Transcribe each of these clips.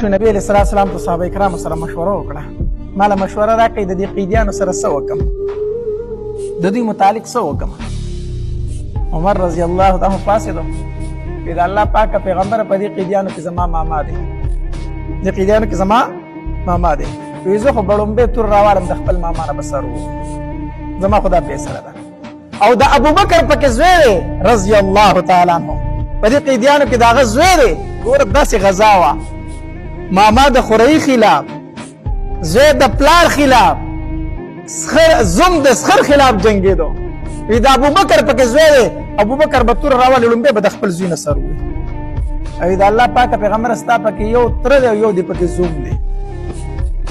شو نبی علیہ السلام ته صحابه کرام سره مشوره وکړه، مالا مشوره راکړئ د دې قیدیانو سره څه وکړم، د دوی متعلق څه وکړم. عمر رضی الله تعالی پاسېدو چې د الله پاک پیغمبر په دې قیدیانو کې زما ماما دی، د قیدیانو کې زما ماما دی. وی زه خو بړومبې تور راوړم د خپل ماما نه به سر و، زما خو دا فیصله ده. او د ابوبکر پکې زوی دی رضی الله تعالی عنه، په دې قیدیانو کې د هغه زوی دی. ګوره داسې غزا وه، ماما د خورۍ خلاف، زوی د پلار خلاف، زوم د سخر خلاف جنګېدو. وی د ابوبکر پکې زوی دی، ابوبکر به تور راولي لومبې به د خپل زوی نه سر ووي. او د الله پاک پیغمبر ستا پکې یو تره دی او یو دی پکې زوم دی،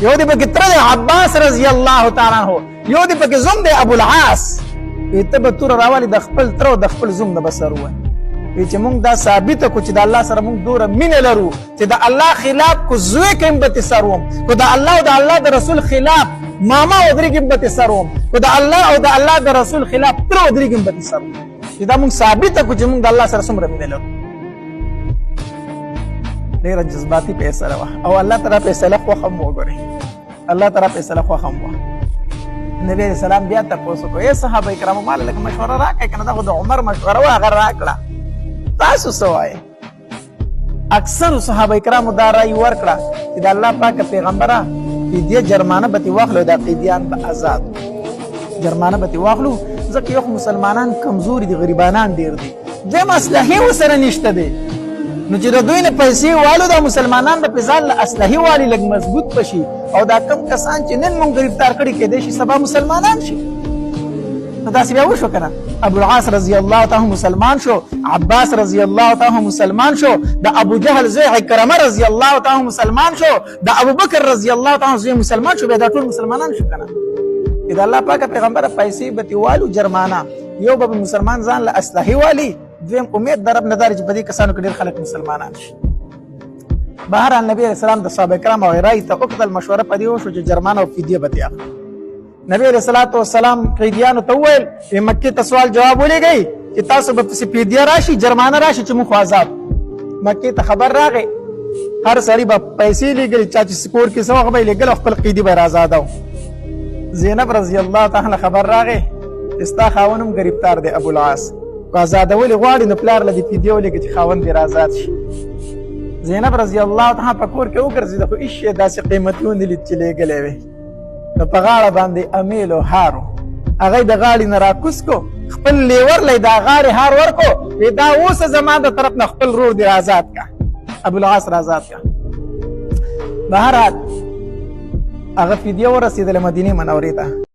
یو دی پکې تره دی عباس رضی الله تعالی عنه، یو دی پکې زوم دی ابو العاص. وی ته به تور راولي د خپل تره او د خپل زوم نه به سر ووي. وی چې مونږ دا ثابته کړو چې د الله سره مونږ دوره مینه لرو چې د الله خلاف کو زوی کې هم به سر وم، کو د الله او د الله د رسول خلاف ماما ودرېږم به سر وم، کو د الله او د الله د رسول خلاف تره ودرېږم به سر وم. چې دا مونږ ثابته کړو چې مونږ د الله سره څومره مینه لرو. ډېره جذباتي فیصله وه او الله تعالی فیصله خوښه هم وګورئ، الله تعالی فیصله خوښه هم وه. نبی علیہ السلام بیا تپوس وکړو، ای صحابه کرامو ما لږ مشوره راکړئ که نه، دا خو د عمر مشوره وه هغه راکړه، تاسو څه وایئ؟ اکثرو صحابه کرامو دا رایې ورکړه چې د الله پاک پیغمبره فدیه جرمانه به ترې واخلو، دا قیدیان به آزاد جرمانه به ترې واخلو، ځکه یو خو مسلمانان کمزوري دي، غریبانان ډېر دي، دویم اسلحې ورسره نشته دی. نو چې د دوی نه پیسې والو دا مسلمانان به پې ځان له اسلحې والي لږ مضبوط بشي، او دا کم کسان چې نن مونږ ګرفتار کړي کېدای شي سبا مسلمانان شي. نو داسې بیا وشو که نه؟ ابو العاص رضی الله تعالی مسلمان شو، عباس رضی الله تعالی مسلمان شو، د ابو جهل زوی عکرمه رضی الله تعالی مسلمان شو، د ابوبکر رضی الله تعالی زوی مسلمان شو، بیا دا ټول مسلمانان شو که نه؟ چې د الله پاک پیغمبره پیسې به ترې والو جرمانه، یو به مسلمان ځان له اسلحې والي، دویم امید د رب نه دا چې په دې کسانو کې ډېر خلک مسلمانان شي. بهرحال نبی علیہ السلام د صحابه کرامو رایې ته وکتل، مشوره په دې وشو چې جرمانه او فدیه به ترې اخلي. نبی علیہ الصلوۃ والسلام قیدیانو ته وویل چې مکې ته سوال جواب ولېږئ چې تاسو به پسې فدیه راشي، جرمانه راشي چې موږ خو آزاد. مکې ته خبر راغی، هر سړي به پیسې لېږلې، چا چې کور کې څه هغه به یې لېږل او خپل قیدي به یې راازاده و. زینب رضی الله تعالی خبر راغی چې ستا خاوند هم ګرفتار دی ابو العاص، که آزادول یې غواړي نو پلار له دې فدیه ولېږه چې خاوند دې راازاد شي. زینب رضی الله تعالی په کور کې وګرځېده، خو هېڅ شی داسې قیمتي ونه لید چې لېږلی وی. نو په غاړه باندې امیل او هارو، هغه د غاړې نه راکوز کو، خپل لیور لی دا غاړې هار ورکو، وی دا اوسه زما د طرف نه خپل رور دې آزاد کا، ابو العاص آزاد کا. بهرحال هغه فدیه ورسېدله مدینې منورې ته.